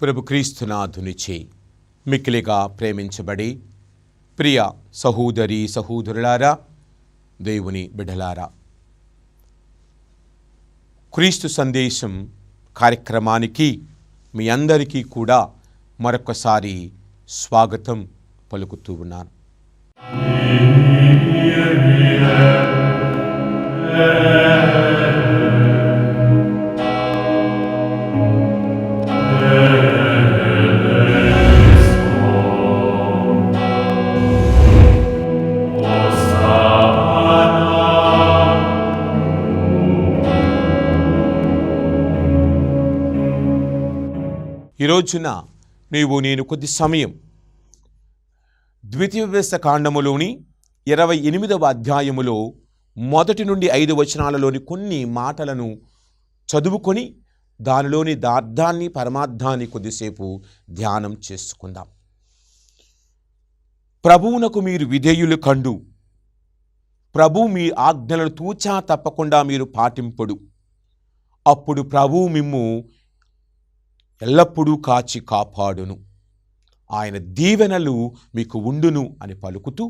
ప్రభు క్రీస్తునాథునిచే మిక్కిలిగా ప్రేమించబడి ప్రియ సహోదరి సహోదరులారా, దేవుని బిడ్డలారా, క్రీస్తు సందేశం కార్యక్రమానికి మీ అందరికీ కూడా మరొకసారి స్వాగతం పలుకుతూ ఉన్నాను. ఈ రోజున నేను కొద్ది సమయం ద్వితీయోపదేశ కాండములోని 28వ అధ్యాయములో 1 నుండి 5 వచనాలలోని కొన్ని మాటలను చదువుకొని దానిలోని అర్థాన్ని పరమార్థాన్ని కొద్దిసేపు ధ్యానం చేసుకుందాం. ప్రభువునకు మీరు విధేయులు కండు, ప్రభు మీ ఆజ్ఞలను తూచా తప్పకుండా మీరు పాటింపుడు, అప్పుడు ప్రభువు మిమ్ము ఎల్లప్పుడూ కాచి కాపాడును, ఆయన దీవెనలు మీకు ఉండును అని పలుకుతూ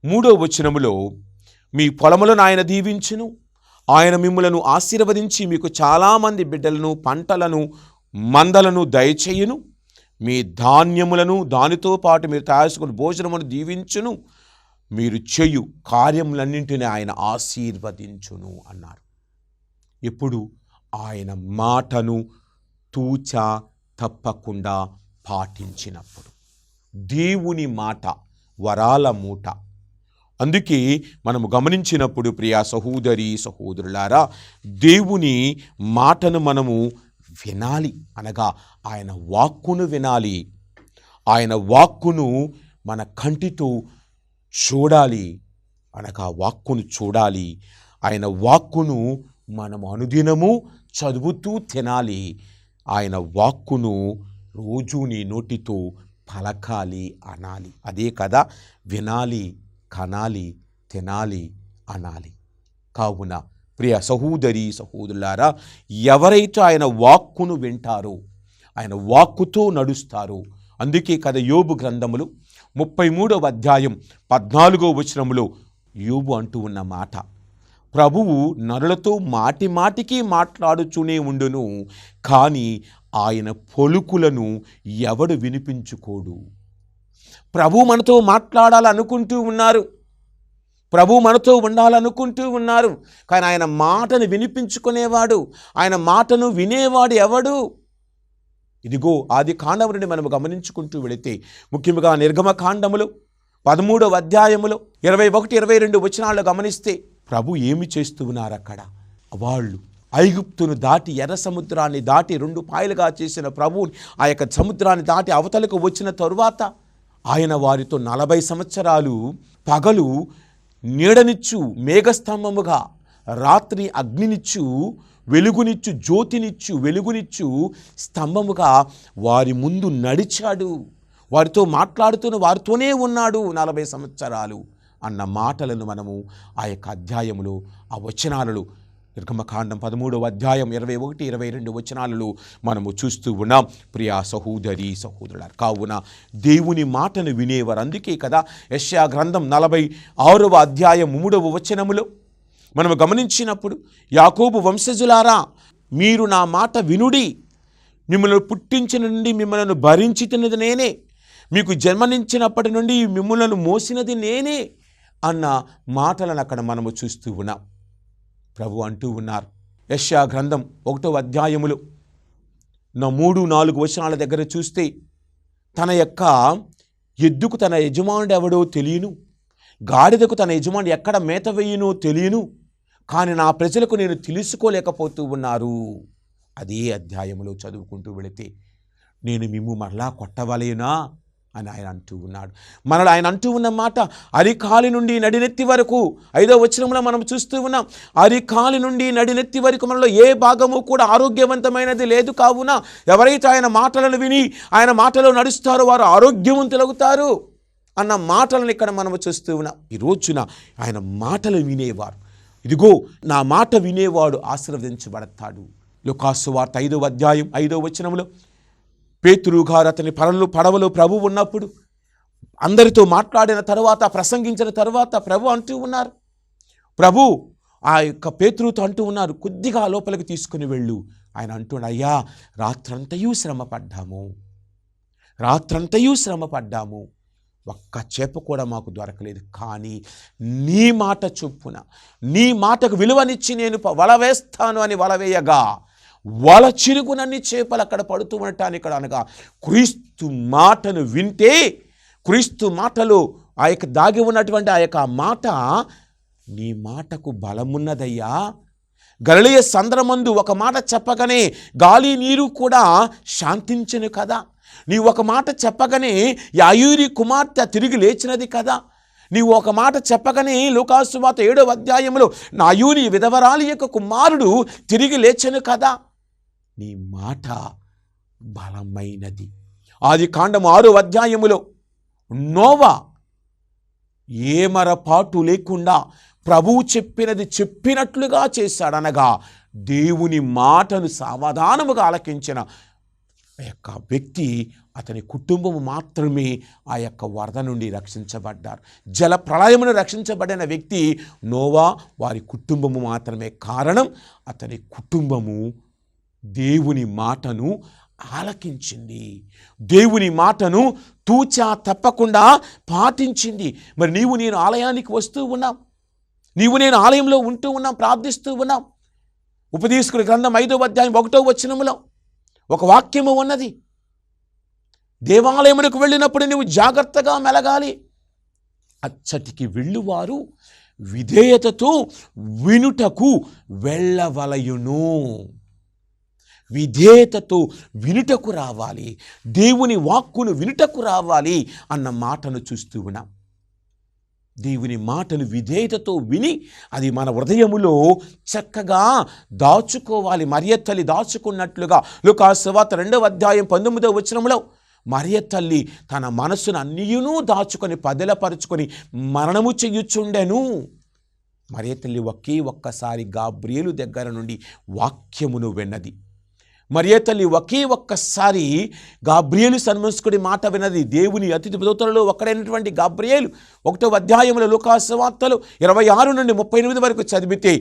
3వ వచనములో మీ పొలములను ఆయన దీవించును, ఆయన మిమ్ములను ఆశీర్వదించి మీకు చాలామంది బిడ్డలను, పంటలను, మందలను దయచేయును, మీ ధాన్యములను దానితో పాటు మీరు తయారుచుకుని భోజనమును దీవించును, మీరు చేయు కార్యములన్నింటినీ ఆయన ఆశీర్వదించును అన్నారు. ఇప్పుడు ఆయన మాటను తూచా తప్పకుండా పాటించినప్పుడు, దేవుని మాట వరాల మూట. అందుకే మనము గమనించినప్పుడు ప్రియా సహోదరి సహోదరులారా, దేవుని మాటను మనము వినాలి, అనగా ఆయన వాక్కును వినాలి, ఆయన వాక్కును మన కంటితో చూడాలి, అనగా వాక్కును చూడాలి, ఆయన వాక్కును మనము అనుదినము చదువుతూ తినాలి, ఆయన వాక్కును రోజు నీ నోటితో పలకాలి, అనాలి. అదే కదా వినాలి, కనాలి, తినాలి, అనాలి. కావున ప్రియ సహోదరి సహోదరులారా, ఎవరైతే ఆయన వాక్కును వింటారో, ఆయన వాక్కుతో నడుస్తారో, అందుకే కదా యోబు గ్రంథములు 33వ అధ్యాయం 14వ వచనములో యోబు అంటూ ఉన్న మాట, ప్రభువు నరులతో మాటి మాటికి మాట్లాడుచూనే ఉండును, కానీ ఆయన పలుకులను ఎవడు వినిపించుకోడు. ప్రభు మనతో మాట్లాడాలనుకుంటూ ఉన్నారు, ప్రభు మనతో ఉండాలనుకుంటూ ఉన్నారు, కానీ ఆయన మాటను వినిపించుకునేవాడు, ఆయన మాటను వినేవాడు ఎవడు? ఇదిగో ఆది కాండము నుండి మనం గమనించుకుంటూ వెళితే, ముఖ్యంగా నిర్గమకాండములో 13వ అధ్యాయములో 21-22 వచనాలు గమనిస్తే ప్రభు ఏమి చేస్తూ ఉన్నారు అక్కడ? వాళ్ళు ఐగుప్తును దాటి ఎర్ర సముద్రాన్ని దాటి 2 పాయలుగా చేసిన ప్రభువుని ఆ యొక్క సముద్రాన్ని దాటి అవతలకు వచ్చిన తరువాత ఆయన వారితో 40 సంవత్సరాలు పగలు నీడనిచ్చు మేఘస్తంభముగా, రాత్రి అగ్నినిచ్చు వెలుగునిచ్చు, జ్యోతినిచ్చు వెలుగునిచ్చు స్తంభముగా వారి ముందు నడిచాడు, వారితో మాట్లాడుతూ వారితోనే ఉన్నాడు 40 సంవత్సరాలు అన్న మాటలను మనము ఆ యొక్క అధ్యాయములో, ఆ వచనాలలో, నిర్గమకాండం 13వ అధ్యాయం 21-22 వచనాలలో మనము చూస్తూ ఉన్నాం. ప్రియా సహోదరి సహోదరులారా, కావున దేవుని మాటను వినేవారు. అందుకే కదా యెషయా గ్రంథం 46వ అధ్యాయం 3వ వచనములో మనము గమనించినప్పుడు, యాకోబు వంశజులారా, మీరు నా మాట వినుడి, మిమ్మల్ని పుట్టించిన నుండి మిమ్మల్ని భరించినది నేనే, మీకు జన్మనించినప్పటి నుండి మిమ్మల్ని మోసినది నేనే అన్న మాటలను అక్కడ మనము చూస్తూ ఉన్నాం. ప్రభు అంటూ ఉన్నారు యెషయా గ్రంథం 1వ అధ్యాయములో 3-4 వచనాల దగ్గర చూస్తే, తన యొక్క ఎద్దుకు తన యజమానుడు ఎవడో తెలియను, గాడిదకు తన యజమానుడు ఎక్కడ మేత వేయునో తెలియను, కానీ నా ప్రజలకు నేను తెలుసుకోలేకపోతూ ఉన్నారు. అదే అధ్యాయంలో చదువుకుంటూ వెళితే, నేను మిమ్ము మరలా కొట్టవలేనా అని ఆయన అంటూ ఉన్నాడు. మనలో ఆయన అంటూ ఉన్న మాట, అరికాలి నుండి నడినెత్తి వరకు, 5వ వచనంలో మనం చూస్తూ ఉన్నాం, అరికాలి నుండి నడినెత్తి వరకు మనలో ఏ భాగము కూడా ఆరోగ్యవంతమైనది లేదు. కావున ఎవరైతే ఆయన మాటలను విని ఆయన మాటలో నడుస్తారో వారు ఆరోగ్యవంతులవుతారు అన్న మాటలను ఇక్కడ మనము చూస్తూ ఉన్నాం. ఈ రోజున ఆయన మాటలు వినేవారు, ఇదిగో నా మాట వినేవాడు ఆశీర్వదించబడతాడు. లూకాసు వార్త 5వ అధ్యాయం 5వ వచనంలో పేతురు గారు అతని పడవలో ప్రభు ఉన్నప్పుడు అందరితో మాట్లాడిన తర్వాత, ప్రసంగించిన తర్వాత ప్రభు అంటూ ఉన్నారు, ప్రభు ఆ యొక్క పేతురుతో అంటూ ఉన్నారు, కొద్దిగా లోపలికి తీసుకుని వెళ్ళు. ఆయన అంటున్నాడు, అయ్యా రాత్రంతయు శ్రమ పడ్డాము, ఒక్క చేప కూడా మాకు దొరకలేదు. కానీ నీ మాట చొప్పున, నీ మాటకు విలువనిచ్చి నేను వల వేస్తాను అని వల వేయగా వల చిరుగునన్ని చేపలు అక్కడ పడుతూ ఉండటానికి ఇక్కడ అనగా క్రీస్తు మాటను వింటే, క్రీస్తు మాటలో ఆ యొక్క దాగి ఉన్నటువంటి ఆ యొక్క మాట, నీ మాటకు బలమున్నదయ్యా. గలిలయ సంద్రమందు ఒక మాట చెప్పగానే గాలి నీరు కూడా శాంతించెను కదా. నీవు ఒక మాట చెప్పగానే యాయూరి కుమార్తె తిరిగి లేచినది కదా. నీవు ఒక మాట చెప్పగానే లూకాసు సువార్త 7వ అధ్యాయంలో నాయూరి విధవరాలి యొక్క కుమారుడు తిరిగి లేచెను కదా. నీ మాట బలమైనది. ఆదికాండము 6వ అధ్యాయములో నోవా ఏమరపాటు లేకుండా ప్రభువు చెప్పినది చెప్పినట్లుగా చేశాడనగా దేవుని మాటను సావధానముగా ఆలకించిన ఆ యొక్క వ్యక్తి, అతని కుటుంబము మాత్రమే ఆ యొక్క వరద నుండి రక్షించబడ్డారు. జల ప్రళయమును రక్షించబడిన వ్యక్తి నోవా, వారి కుటుంబము మాత్రమే కారణం. అతని కుటుంబము దేవుని మాటను ఆలకించింది, దేవుని మాటను తూచా తప్పకుండా పాటించింది. మరి నీవు నేను ఆలయానికి వస్తూ ఉన్నాం, నీవు నేను ఆలయంలో ఉంటూ ఉన్నాం, ప్రార్థిస్తూ ఉన్నాం. ఉపదేశకుడి గ్రంథం 5వ అధ్యాయం 1వ వచనములో ఒక వాక్యము ఉన్నది, దేవాలయమునకు వెళ్ళినప్పుడు నీవు జాగ్రత్తగా మెలగాలి. అచ్చటికి వెళ్ళువారు విధేయతతో వినుటకు వెళ్ళవలయును. విధేయతతో వినుటకు రావాలి, దేవుని వాక్కును వినుటకు రావాలి అన్న మాటను చూస్తూ ఉన్నాం. దేవుని మాటను విధేయతతో విని అది మన హృదయములో చక్కగా దాచుకోవాలి. మరియ తల్లి దాచుకున్నట్లుగా లూకాసు సువార్త 2వ అధ్యాయం 19వ వచనంలో మరియ తల్లి తన మనస్సును అన్నియునూ దాచుకొని పదిలపరుచుకొని మరణము చెయ్యుచుండెను. మరియ తల్లి ఒక్కసారి గాబ్రియేలు దగ్గర నుండి వాక్యమును విన్నది. మరియ తల్లి ఒక్కసారి గాబ్రియేలు సన్మనస్కుడి మాట విన్నది. దేవుని అతిథి దూతలలో ఒక్కడైనటువంటి గాబ్రియేలు 1వ అధ్యాయంలో లూకాసు సువార్తలో 26 నుండి 38 వరకు చదివితే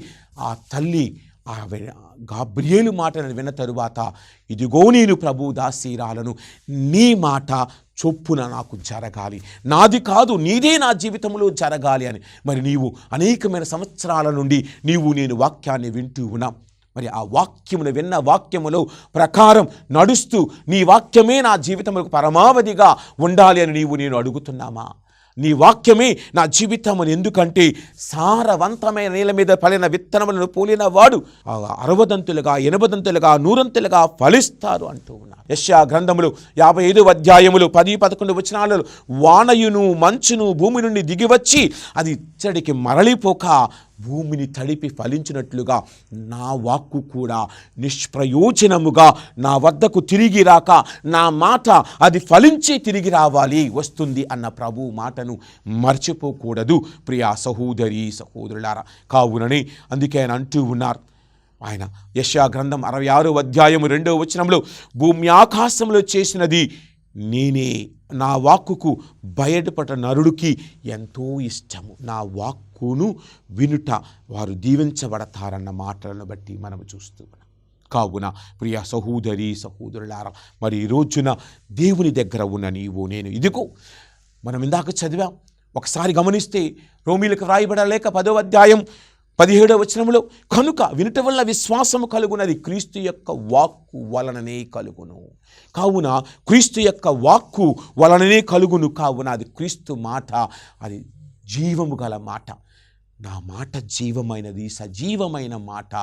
ఆ తల్లి ఆ గాబ్రియేలు మాటను విన్న తరువాత, ఇదిగో నేను ప్రభు దాసీరాలను, నీ మాట చొప్పున నాకు జరగాలి, నాది కాదు నీదే నా జీవితంలో జరగాలి అని. మరి నీవు అనేకమైన సంవత్సరాల నుండి నేను వాక్యాన్ని వింటూ ఉన్నాం. మరి ఆ వాక్యమును విన్న వాక్యములో ప్రకారం నడుస్తూ నీ వాక్యమే నా జీవితములకు పరమావధిగా ఉండాలి అని నేను అడుగుతున్నామా? నీ వాక్యమే నా జీవితం అని. ఎందుకంటే సారవంతమైన నేల మీద ఫలిన విత్తనములను పోలిన వాడు 60దంతులుగా 80దంతులుగా 100దంతులుగా ఫలిస్తారు అంటూ ఉన్నారు. యెషయా గ్రంథములు 55వ అధ్యాయములు 10-11 వచనాలలో వానయును మంచును భూమి నుండి దిగివచ్చి అది ఇచ్చడికి మరలిపోక భూమిని తడిపి ఫలించినట్లుగా నా వాక్కు కూడా నిష్ప్రయోజనముగా నా వద్దకు తిరిగి రాక నా మాట అది ఫలించి తిరిగి వస్తుంది అన్న ప్రభు మాటను మర్చిపోకూడదు ప్రియా సహోదరి సహోదరులారా. కావుననే అందుకే ఆయన అంటూ ఉన్నారు, ఆయన యెషయా గ్రంథం 66వ అధ్యాయము 2వ వచనంలో భూమి ఆకాశంలో చేసినది నేనే, నా వాక్కుకు బయటపడ్డ నరుడికి ఎంతో ఇష్టము, నా వాక్కును వినుట వారు దీవించబడతారన్న మాటలను బట్టి మనము చూస్తూ ఉన్నాం. కావున ప్రియ సహోదరి సహోదరులారా, మరి ఈ రోజున దేవుని దగ్గర ఉన్న నీవు నేను, ఇదిగో మనం ఇందాక చదివాం, ఒకసారి గమనిస్తే రోమీలకు వ్రాయబడలేక 10వ అధ్యాయం 17వ వచనంలో కనుక వినుట వల్ల విశ్వాసము కలుగునది క్రీస్తు యొక్క వాక్కు వలననే కలుగును. కావున క్రీస్తు యొక్క వాక్కు వలననే కలుగును. కావున అది క్రీస్తు మాట, అది జీవము గల మాట. నా మాట జీవమైనది, సజీవమైన మాట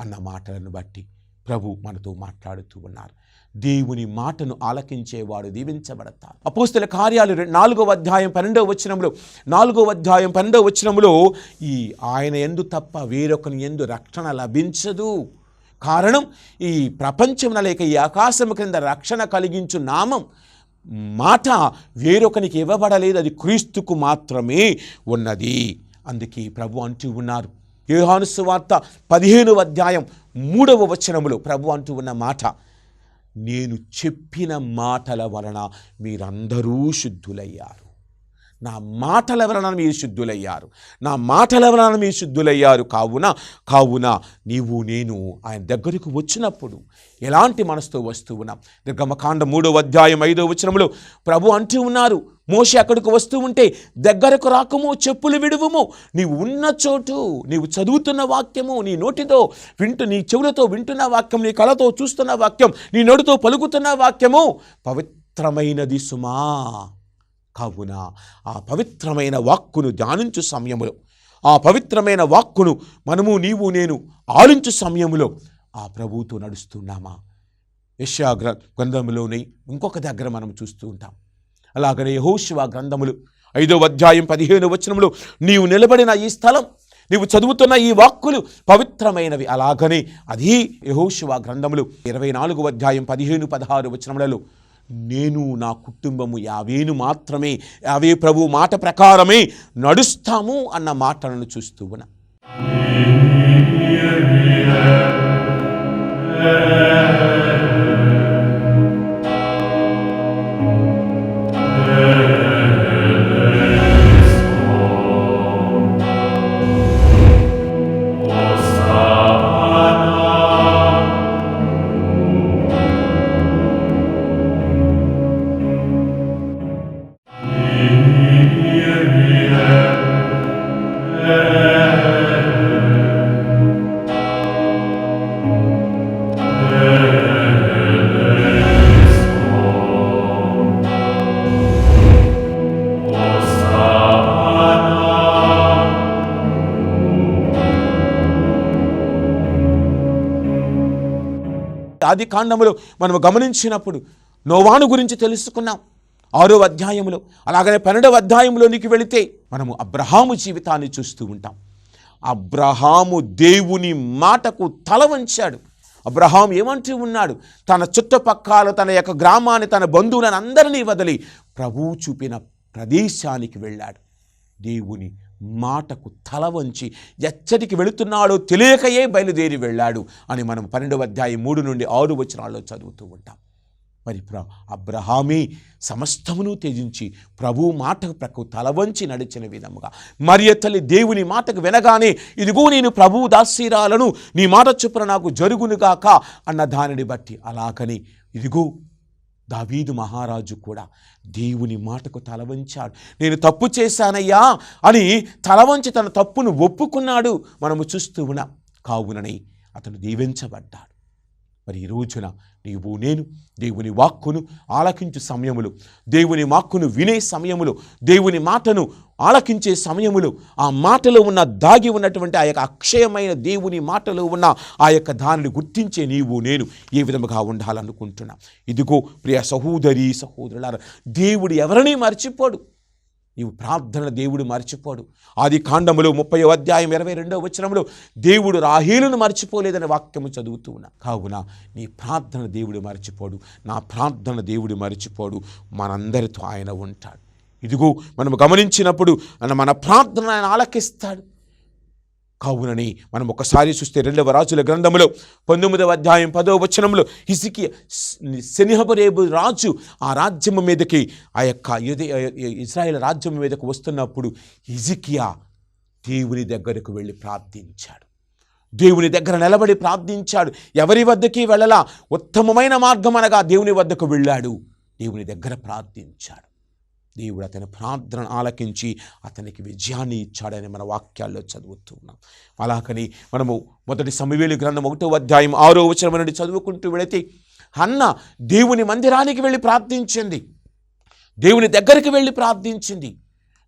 అన్న మాటలను బట్టి ప్రభు మనతో మాట్లాడుతూ ఉన్నారు. దేవుని మాటను ఆలకించేవాడు దీవించబడతారు. అపోస్తల కార్యాలు 4వ అధ్యాయం 12వ వచనంలో ఈ ఆయన యందు తప్ప వేరొకని యందు రక్షణ లభించదు. కారణం ఈ ప్రపంచమున లేక ఈ ఆకాశము క్రింద రక్షణ కలిగించు నామం మాట వేరొకనికి ఇవ్వబడలేదు, అది క్రీస్తుకు మాత్రమే ఉన్నది. అందుకే ప్రభు అంటూ ఉన్నారు, యోహాను సువార్త 15వ అధ్యాయం 3వ వచనములో ప్రభు అంటూ ఉన్న మాట, నేను చెప్పిన మాటల వలన మీరందరూ శుద్ధులయ్యారు. నా మాటల వలన మీరు శుద్ధులయ్యారు. నా మాటల వలన మీరు శుద్ధులయ్యారు. కావున నీవు నేను ఆయన దగ్గరకు వచ్చినప్పుడు ఎలాంటి మనసుతో వస్తూ ఉన్నాం? నిర్గమకాండ 3వ అధ్యాయం 5వ వచనంలో ప్రభు అంటూ ఉన్నారు, మోషే అక్కడికి వస్తూ ఉంటే దగ్గరకు రాకము, చెప్పులు విడువము. నీవు ఉన్న చోటు, నీవు చదువుతున్న వాక్యము, నీ నోటితో నీ చెవులతో వింటున్న వాక్యం, నీ కళ్ళతో చూస్తున్న వాక్యం, నీ నోటితో పలుకుతున్న వాక్యము పవిత్రమైనది సుమా. కావున ఆ పవిత్రమైన వాక్కును ధ్యానించు సమయములో, ఆ పవిత్రమైన వాక్కును మనము నీవు నేను ఆలించు సమయములో ఆ ప్రభువుతో నడుస్తున్నామా? యెషయా గ్రంథములోని ఇంకొక దగ్గర మనం చూస్తూ ఉంటాం. అలాగనే యెహోషువ గ్రంథములు 5వ అధ్యాయం 15వ వచనంలో నీవు నిలబడిన ఈ స్థలం, నీవు చదువుతున్న ఈ వాక్కులు పవిత్రమైనవి. అలాగనే అది యెహోషువ గ్రంథములు 24వ అధ్యాయం 15-16 వచనములలో నేను నా కుటుంబము యావేను మాత్రమే, యావే ప్రభు మాట ప్రకారమే నడుస్తాము అన్న మాటలను చూస్తూ ఉన్నా. ఆది కాండములో మనం గమనించినప్పుడు నోవాను గురించి తెలుసుకున్నాం 6వ అధ్యాయంలో. అలాగనే 12వ అధ్యాయంలోనికి వెళితే మనము అబ్రహాము జీవితాన్ని చూస్తూ ఉంటాం. అబ్రహాము దేవుని మాటకు తల వంచాడు. అబ్రహాం ఏమంటూ ఉన్నాడు? తన చుట్టుపక్కల తన యొక్క గ్రామాన్ని, తన బంధువులను అందరినీ వదిలి ప్రభువు చూపిన ప్రదేశానికి వెళ్ళాడు. దేవుని మాటకు తల వంచి ఎచ్చటికి వెళుతున్నాడో తెలియకయే బయలుదేరి వెళ్ళాడు అని మనం 12వ అధ్యాయం 3-6 వచనాల్లో చదువుతూ ఉంటాం. మరి అబ్రహామే సమస్తమును త్యజించి ప్రభు మాటకు తల వంచి నడిచిన విధముగా మరియ తల్లి దేవుని మాటకు వినగానే ఇదిగో నేను ప్రభువు దాసీరాలను, నీ మాట చొప్పున నాకు జరుగునుగాక అన్న దానిని బట్టి అలాగని ఇదిగో దావీదు మహారాజు కూడా దేవుని మాటకు తల వంచాడు. నేను తప్పు చేశానయ్యా అని తల వంచి తన తప్పును ఒప్పుకున్నాడు. మనము చూస్తూ ఉన్నాం. కావునని అతను దీవించబడ్డాడు. మరి ఈ రోజున నీవు నేను దేవుని వాక్కును ఆలకించు సమయములు, దేవుని వాక్కును వినే సమయములు, దేవుని మాటను ఆలకించే సమయములు, ఆ మాటలో ఉన్న దాగి ఉన్నటువంటి ఆ యొక్క అక్షయమైన దేవుని మాటలో ఉన్న ఆ యొక్క దానిని గుర్తించే నీవు నేను ఏ విధముగా ఉండాలనుకుంటున్నా. ఇదిగో ప్రియ సహోదరి సహోదరులారా, దేవుడు ఎవరినీ మర్చిపోడు. నీవు ప్రార్థన దేవుడు మర్చిపోడు. ఆది కాండములో 30వ అధ్యాయం 22వ వచనంలో దేవుడు రాహేలును మర్చిపోలేదని వాక్యము చదువుతూ ఉన్నా. కావున నీ ప్రార్థన దేవుడు మర్చిపోడు, నా ప్రార్థన దేవుడు మర్చిపోడు. మనందరితో ఆయన ఉంటాడు. ఇదిగో మనము గమనించినప్పుడు మన ప్రార్థన ఆయన ఆలకిస్తాడు. కావునని మనం ఒకసారి చూస్తే 2వ రాజుల గ్రంథములో 19వ అధ్యాయం 10వ వచనంలో హిజ్కియా సెనహెరీబు రాజు ఆ రాజ్యము మీదకి, ఆ యొక్క ఇశ్రాయేల్ రాజ్యం మీదకు వస్తున్నప్పుడు హిజ్కియా దేవుని దగ్గరకు వెళ్ళి ప్రార్థించాడు. దేవుని దగ్గర నిలబడి ప్రార్థించాడు. ఎవరి వద్దకి వెళ్ళలా, ఉత్తమమైన మార్గం అనగా దేవుని వద్దకు వెళ్ళాడు. దేవుని దగ్గర ప్రార్థించాడు. దేవుడు అతని ప్రార్థన ఆలకించి అతనికి విజయాన్ని ఇచ్చాడని మన వాక్యాల్లో చదువుతూ ఉన్నాం. అలాగని మనము 1 సమూయేలు గ్రంథం 1వ అధ్యాయం 6వ వచనం నుండి చదువుకుంటూ వెళితే హన్న దేవుని మందిరానికి వెళ్ళి ప్రార్థించింది, దేవుని దగ్గరికి వెళ్ళి ప్రార్థించింది,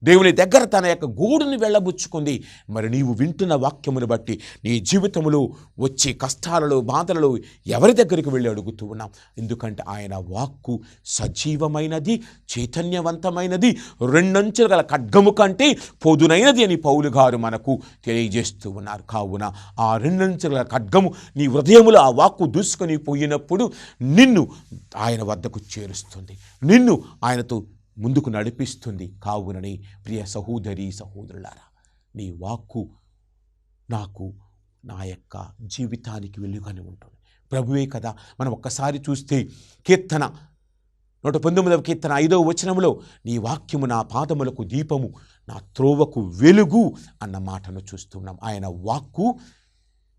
దేవుని దగ్గర తన యొక్క గూడుని వెళ్ళబుచ్చుకుంది. మరి నీవు వింటున్న వాక్యమును బట్టి నీ జీవితంలో వచ్చే కష్టాలలో బాధలలో ఎవరి దగ్గరికి వెళ్ళి అడుగుతూ ఉన్నాం? ఎందుకంటే ఆయన వాక్కు సజీవమైనది, చైతన్యవంతమైనది, 2 అంచులు గల ఖడ్గము కంటే పొదునైనది అని పౌలు గారు మనకు తెలియజేస్తూ ఉన్నారు. కావున ఆ 2 అంచుల గల ఖడ్గము నీ హృదయములో ఆ వాక్కు దూసుకొని పోయినప్పుడు నిన్ను ఆయన వద్దకు చేరుస్తుంది, నిన్ను ఆయనతో ముందుకు నడిపిస్తుంది. కావునని ప్రియ సహోదరి సహోదరులారా, నీ వాక్కు నాకు నా యొక్క జీవితానికి వెలుగుగానే ఉంటుంది. ప్రభువే కదా. మనం ఒక్కసారి చూస్తే కీర్తన 119వ కీర్తన 5వ వచనంలో నీ వాక్యము నా పాదములకు దీపము, నా త్రోవకు వెలుగు అన్న మాటను చూస్తున్నాం. ఆయన వాక్కు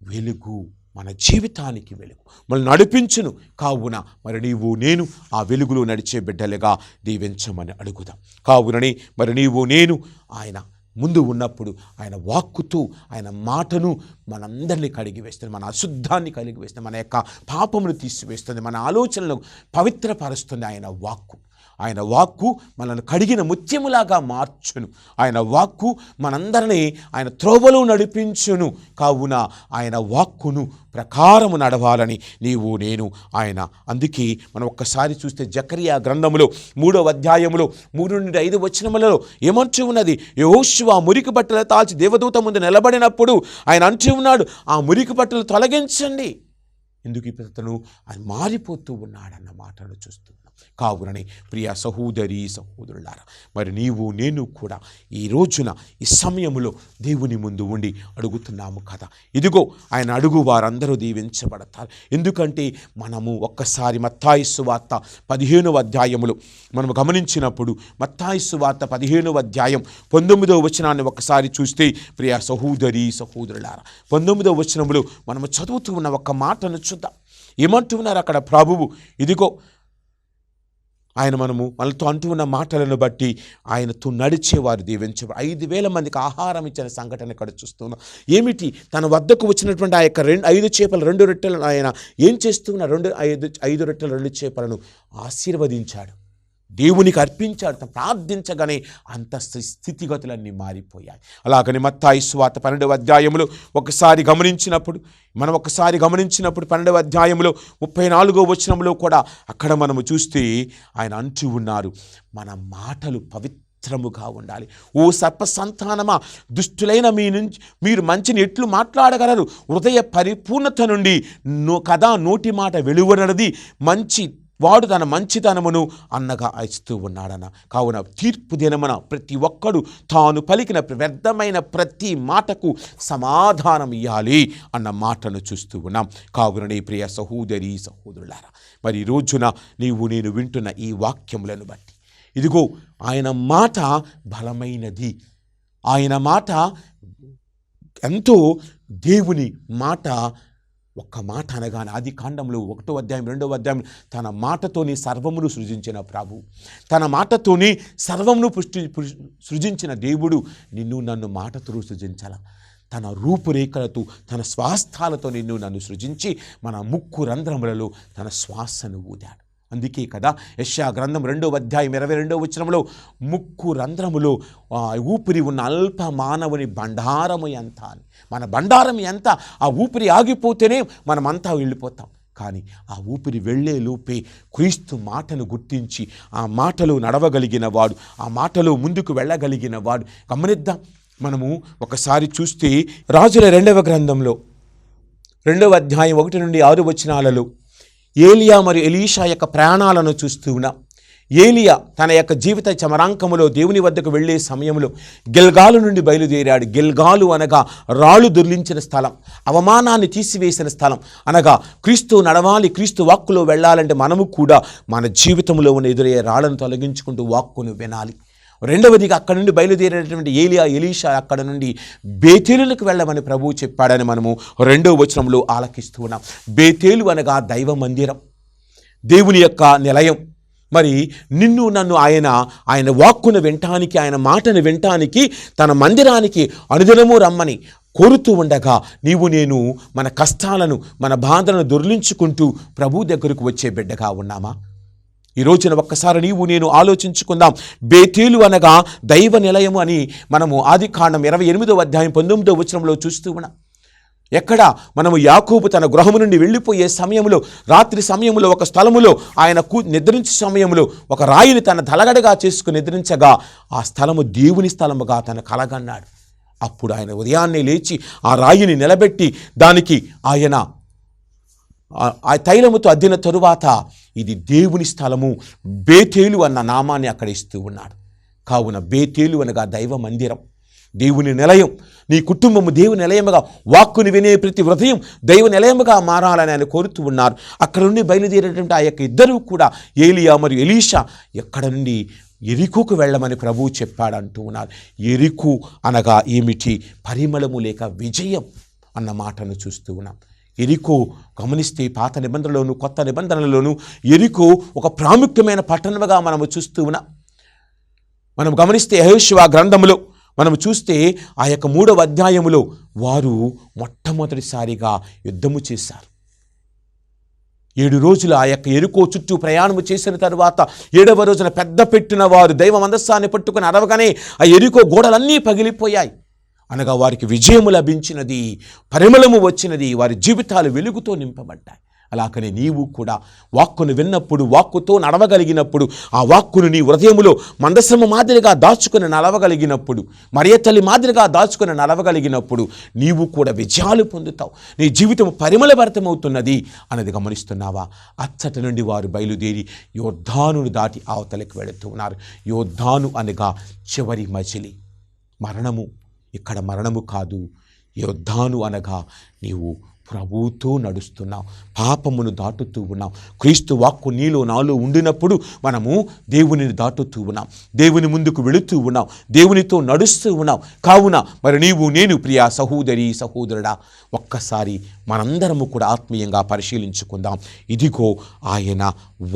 వెలుగు, మన జీవితానికి వెలుగు, మనల్ని నడిపించును. కావున మరి నీవు నేను ఆ వెలుగులో నడిచే బిడ్డలుగా దీవించమని అడుగుదాం. కావునని మరి నీవు నేను ఆయన ముందు ఉన్నప్పుడు ఆయన వాక్కుతో, ఆయన మాటను మనందరినీ కడిగి వేస్తుంది, మన అశుద్ధాన్ని కడిగి వేస్తుంది, మన యొక్క పాపమును తీసివేస్తుంది, మన ఆలోచనలను పవిత్రపరుస్తుంది. ఆయన వాక్కు మనల్ని కడిగిన ముత్యములాగా మార్చును. ఆయన వాక్కు మనందరినీ ఆయన త్రోవలో నడిపించును. కావున ఆయన వాక్కును ప్రకారము నడవాలని నీవు నేను ఆయన. అందుకే మనం ఒక్కసారి చూస్తే జకరియా గ్రంథములో 3వ అధ్యాయములో 3 నుండి 5 వచనములలో ఏమంటూ ఉన్నది? యెహోషువ మురికి బట్టలు తాల్చి దేవదూత ముందు నిలబడినప్పుడు ఆయన అంటూ ఉన్నాడు, ఆ మురికి బట్టలు తొలగించండి. ఎందుకు ఇతను ఆయన మారిపోతూ ఉన్నాడన్న మాటను చూస్తున్నాం. కావునని ప్రియ సహోదరి సహోదరులారా, మరి నీవు నేను కూడా ఈ రోజున ఈ సమయంలో దేవుని ముందు ఉండి అడుగుతున్నాము కదా. ఇదిగో ఆయన అడుగు వారందరూ దీవించబడతారు. ఎందుకంటే మనము ఒక్కసారి మత్తయి సువార్త 15వ అధ్యాయములో మనం గమనించినప్పుడు, మత్తయి సువార్త 15వ అధ్యాయం 19వ వచనాన్ని ఒక్కసారి చూస్తే ప్రియ సహోదరి సహోదరులారా, 19వ వచనంలో మనము చదువుతూ ఉన్న ఒక్క మాటను చూద్దాం. ఏమంటున్నారు అక్కడ ప్రభువు? ఇదిగో ఆయన మనతో అంటూ ఉన్న మాటలను బట్టి ఆయనతో నడిచేవారు దీవించేవారు. 5,000 మందికి ఆహారం ఇచ్చిన సంఘటన ఇక్కడ చూస్తున్నాం. ఏమిటి? తన వద్దకు వచ్చినటువంటి ఆ యొక్క 5 చేపలు 2 రొట్టెలను ఆయన ఏం చేస్తున్న 5 రొట్టెలు 2 చేపలను ఆశీర్వదించాడు, దేవునికి అర్పించాడు. తను ప్రార్థించగానే అంత స్థితిగతులన్నీ మారిపోయాయి. అలాగని మత్తయి సువార్త 12వ అధ్యాయంలో ఒకసారి గమనించినప్పుడు 12వ అధ్యాయంలో 34వ వచనంలో కూడా అక్కడ మనము చూస్తే ఆయన అంటూ ఉన్నారు, మన మాటలు పవిత్రముగా ఉండాలి. ఓ సర్ప సంతానమా, దుష్టులైన మీరు మంచిని ఎట్లు మాట్లాడగలరు? హృదయ పరిపూర్ణత నుండి నోటి మాట వెలువడినది మంచి వాడు తన మంచితనమును అన్నగా ఇస్తూ ఉన్నాడన్న. కావున తీర్పు దినమున ప్రతి ఒక్కడు తాను పలికిన వ్యర్థమైన ప్రతి మాటకు సమాధానం ఇవ్వాలి అన్న మాటను చూస్తూ ఉన్నాం. కావున నీ ప్రియ సహోదరి సహోదరులారా, మరి ఈ రోజున నీవు నేను వింటున్న ఈ వాక్యములను బట్టి ఇదిగో ఆయన మాట బలమైనది. ఆయన మాట ఎంతో, దేవుని మాట ఒక్క మాట అనగానే ఆది కాండంలో 1వ అధ్యాయం 2వ అధ్యాయం తన మాటతోని సర్వమును సృజించిన ప్రభు, తన మాటతోని సర్వమును సృజించిన దేవుడు నిన్ను నన్ను మాటతో సృజించాల. తన రూపురేఖలతో తన స్వాస్థాలతో నిన్ను నన్ను సృజించి మన ముక్కు రంధ్రములలో తన శ్వాసను ఊదాడు. అందుకే కదా యెషయా గ్రంథం 2వ అధ్యాయం 22వ వచనంలో ముక్కు రంధ్రములో ఊపిరి ఉన్న అల్ప మానవుని బండారము ఎంత అని. మన బండారం ఎంత? ఆ ఊపిరి ఆగిపోతేనే మనమంతా వెళ్ళిపోతాం. కానీ ఆ ఊపిరి వెళ్ళే లోపే క్రీస్తు మాటను గుర్తించి ఆ మాటలో నడవగలిగిన వాడు, ఆ మాటలో ముందుకు వెళ్ళగలిగిన వాడు. గమనిద్దాం, మనము ఒకసారి చూస్తే రాజుల 2వ గ్రంథంలో 2వ అధ్యాయం 1 నుండి 6 వచనాలలో ఏలియా మరియు ఎలీషా యొక్క ప్రయాణాలను చూస్తూ ఉన్నాం. ఏలియా తన యొక్క జీవిత చమరాంకములో దేవుని వద్దకు వెళ్ళే సమయంలో గిల్గాలు నుండి బయలుదేరాడు. గిల్గాలు అనగా రాళ్ళు దొర్లించిన స్థలం, అవమానాన్ని తీసివేసిన స్థలం. అనగా క్రీస్తు నడవాలి, క్రీస్తు వాక్కులో వెళ్ళాలంటే మనము కూడా మన జీవితంలో ఉన్న ఎదురయ్యే రాళ్లను తొలగించుకుంటూ వాక్కును వినాలి. రెండవదిగా అక్కడ నుండి బయలుదేరినటువంటి ఏలియా ఎలీషా అక్కడ నుండి బేతేలులకు వెళ్ళమని ప్రభువు చెప్పాడని మనము 2వ వచనంలో ఆలకిస్తూ ఉన్నాం. బేతేలు అనగా దైవ మందిరం, దేవుని యొక్క నిలయం. మరి నిన్ను నన్ను ఆయన వాక్కును వినటానికి, ఆయన మాటను వినటానికి తన మందిరానికి అనుదినము రమ్మని కోరుతూ ఉండగా నీవు నేను మన కష్టాలను, మన బాధలను దొర్లించుకుంటూ ప్రభు దగ్గరకు వచ్చే బిడ్డగా ఉన్నామా? ఈ రోజున ఒక్కసారి నీవు నేను ఆలోచించుకుందాం. బేతేలు అనగా దైవ నిలయము అని మనము ఆది కాండం 28వ అధ్యాయం 19వ వచనంలో చూస్తూ ఉన్నాం. ఎక్కడ మనము యాకోబు తన గృహము నుండి వెళ్ళిపోయే సమయంలో, రాత్రి సమయంలో ఒక స్థలములో ఆయన నిద్రించే సమయంలో ఒక రాయిని తన తలగడగా చేసుకుని నిద్రించగా ఆ స్థలము దేవుని స్థలముగా తన కలగన్నాడు. అప్పుడు ఆయన ఉదయాన్నే లేచి ఆ రాయిని నిలబెట్టి దానికి ఆయన ఆ తైలముతో అద్దిన తరువాత ఇది దేవుని స్థలము, బేతేలు అన్న నామాన్ని అక్కడ ఇస్తూ ఉన్నాడు. కావున బేతేలు అనగా దైవ మందిరం. దేవుని నిలయం, నీ కుటుంబము దేవుని నిలయముగా, వాక్కుని వినే ప్రతి హృదయం దైవ నిలయముగా మారాలని ఆయన కోరుతూ ఉన్నారు. అక్కడ నుండి బయలుదేరేటువంటి ఆ యొక్క ఇద్దరు కూడా, ఏలియా మరియు ఎలీషా, ఎక్కడ నుండి ఎరికోకు వెళ్ళమని ప్రభువు చెప్పాడంటూ ఉన్నారు. ఎరికు అనగా ఏమిటి? పరిమళము లేక విజయం అన్న మాటను చూస్తూ ఉన్నాం. ఎరికో గమనిస్తే పాత నిబంధనలోను కొత్త నిబంధనలోను ఎరికో ఒక ప్రాముఖ్యమైన పట్టణముగా మనము చూస్తూ ఉన్నాం. మనం గమనిస్తే యెహోషువ గ్రంథములో మనం చూస్తే ఆ యొక్క 3వ అధ్యాయములో వారు మొట్టమొదటిసారిగా యుద్ధము చేశారు. 7 రోజులు ఆ యొక్క ఎరుకో చుట్టూ ప్రయాణము చేసిన తర్వాత 7వ రోజున పెద్ద పెట్టిన వారు దైవ మందస్సాన్ని పట్టుకుని అరవగానే ఆ ఎరుకో గోడలన్నీ పగిలిపోయాయి. అనగా వారికి విజయము లభించినది, పరిమళము వచ్చినది, వారి జీవితాలు వెలుగుతో నింపబడ్డాయి. అలాగనే నీవు కూడా వాక్కును విన్నప్పుడు, వాక్కుతో నడవగలిగినప్పుడు, ఆ వాక్కును నీ హృదయములో మందసము మాదిరిగా దాచుకుని నడవగలిగినప్పుడు, మరియ తల్లి మాదిరిగా దాచుకుని నడవగలిగినప్పుడు నీవు కూడా విజయాలు పొందుతావు. నీ జీవితం పరిమళభరితమవుతున్నది అన్నది గమనిస్తున్నావా? అచ్చటి నుండి వారు బయలుదేరి యోర్దానును దాటి అవతలికి వెళుతూ ఉన్నారు. యోర్దాను అనగా చివరి మజిలి, మరణము. ఇక్కడ మరణము కాదు, యోర్దాను అనగా నీవు ప్రభువుతో నడుస్తున్నావు, పాపమును దాటుతూ ఉన్నాం. క్రీస్తు వాక్కు నీలో నాలో ఉండినప్పుడు మనము దేవునిని దాటుతూ ఉన్నాం, దేవుని ముందుకు వెళుతూ ఉన్నాం, దేవునితో నడుస్తూ ఉన్నాం. కావున మరి నీవు నేను ప్రియా సహోదరి సహోదరుడా, ఒక్కసారి మనందరము కూడా ఆత్మీయంగా పరిశీలించుకుందాం. ఇదిగో ఆయన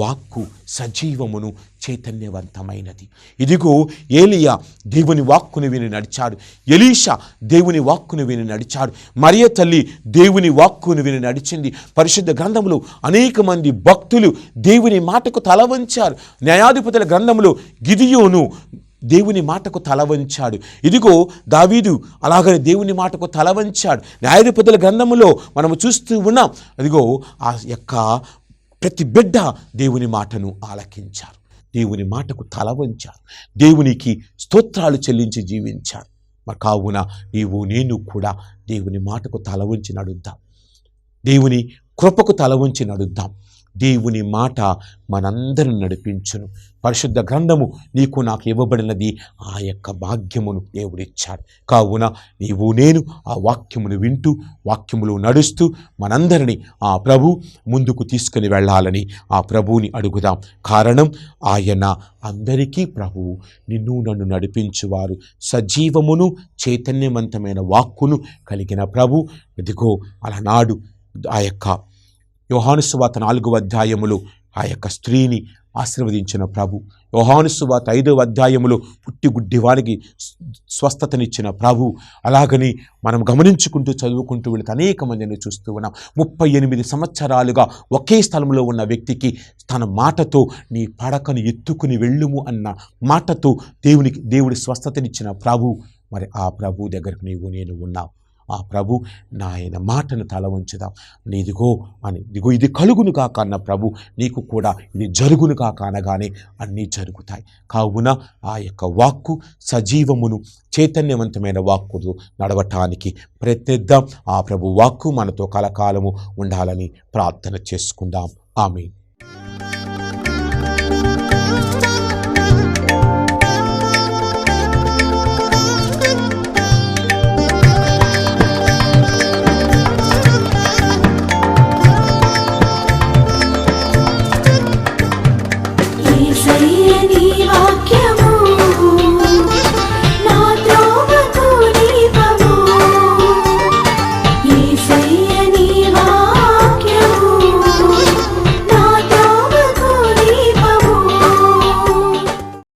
వాక్కు సజీవమును చైతన్యవంతమైనది. ఇదిగో ఏలియా దేవుని వాక్కును విని నడిచాడు, ఎలీషా దేవుని వాక్కును విని నడిచాడు, మరియ తల్లి దేవుని వాక్కును విని నడిచింది. పరిశుద్ధ గ్రంథంలో అనేక మంది భక్తులు దేవుని మాటకు తల వంచారు. న్యాయాధిపతుల గ్రంథంలో గిదియోను దేవుని మాటకు తల వంచాడు. ఇదిగో దావీదు అలాగనే దేవుని మాటకు తల వంచాడు. న్యాయాధిపతుల గ్రంథములో మనము చూస్తూ ఉన్నాం. అదిగో ఆ యొక్క ప్రతి బిడ్డ దేవుని మాటను ఆలకించారు, దేవుని మాటకు తల వంచారు, దేవునికి స్తోత్రాలు చెల్లించి జీవించారు. మరి కావున నీవు నేను కూడా దేవుని మాటకు తల వంచి నడుద్దాం, దేవుని కృపకు తల వంచి నడుద్దాం. దేవుని మాట మనందరిని నడిపించును. పరిశుద్ధ గ్రంథము నీకు నాకు ఇవ్వబడినది, ఆ యొక్క భాగ్యమును దేవుడిచ్చాడు. కావున నీవు నేను ఆ వాక్యమును వింటూ వాక్యములో నడుస్తూ మనందరినీ ఆ ప్రభు ముందుకు తీసుకుని వెళ్ళాలని ఆ ప్రభువుని అడుగుదాం. కారణం ఆయన అందరికీ ప్రభువు, నిన్ను నన్ను నడిపించువారు, సజీవమును చైతన్యవంతమైన వాక్కును కలిగిన ప్రభు. ఇదిగో అలనాడు ఆ యొక్క యోహాను సువార్త 4వ అధ్యాయములో ఆ యొక్క స్త్రీని ఆశీర్వదించిన ప్రభు, యోహాను సువార్త 5వ అధ్యాయములో పుట్టి గుడ్డివానికి స్వస్థతనిచ్చిన ప్రభు. అలాగని మనం గమనించుకుంటూ చదువుకుంటూ వెళితే అనేక మందిని చూస్తూ ఉన్నాం. 38 సంవత్సరాలుగా ఒకే స్థలంలో ఉన్న వ్యక్తికి తన మాటతో నీ పడకను ఎత్తుకుని వెళ్ళుము అన్న మాటతో దేవుడి స్వస్థతనిచ్చిన ప్రభు. మరి ఆ ప్రభు దగ్గరకు నీవు నేను ఉన్నావు. ఆ ప్రభు నాయన మాటను తల ఉంచుదాం. నీదిగో అని ఇదిగో ఇది కలుగును కాక అన్న ప్రభు నీకు కూడా ఇది జరుగును కాక అనగానే అన్నీ జరుగుతాయి. కావున ఆ యొక్క వాక్కు సజీవమును చైతన్యవంతమైన వాక్కు నడవటానికి ప్రయత్నిద్దాం. ఆ ప్రభు వాక్కు మనతో కలకాలము ఉండాలని ప్రార్థన చేసుకుందాం. ఆమేన్.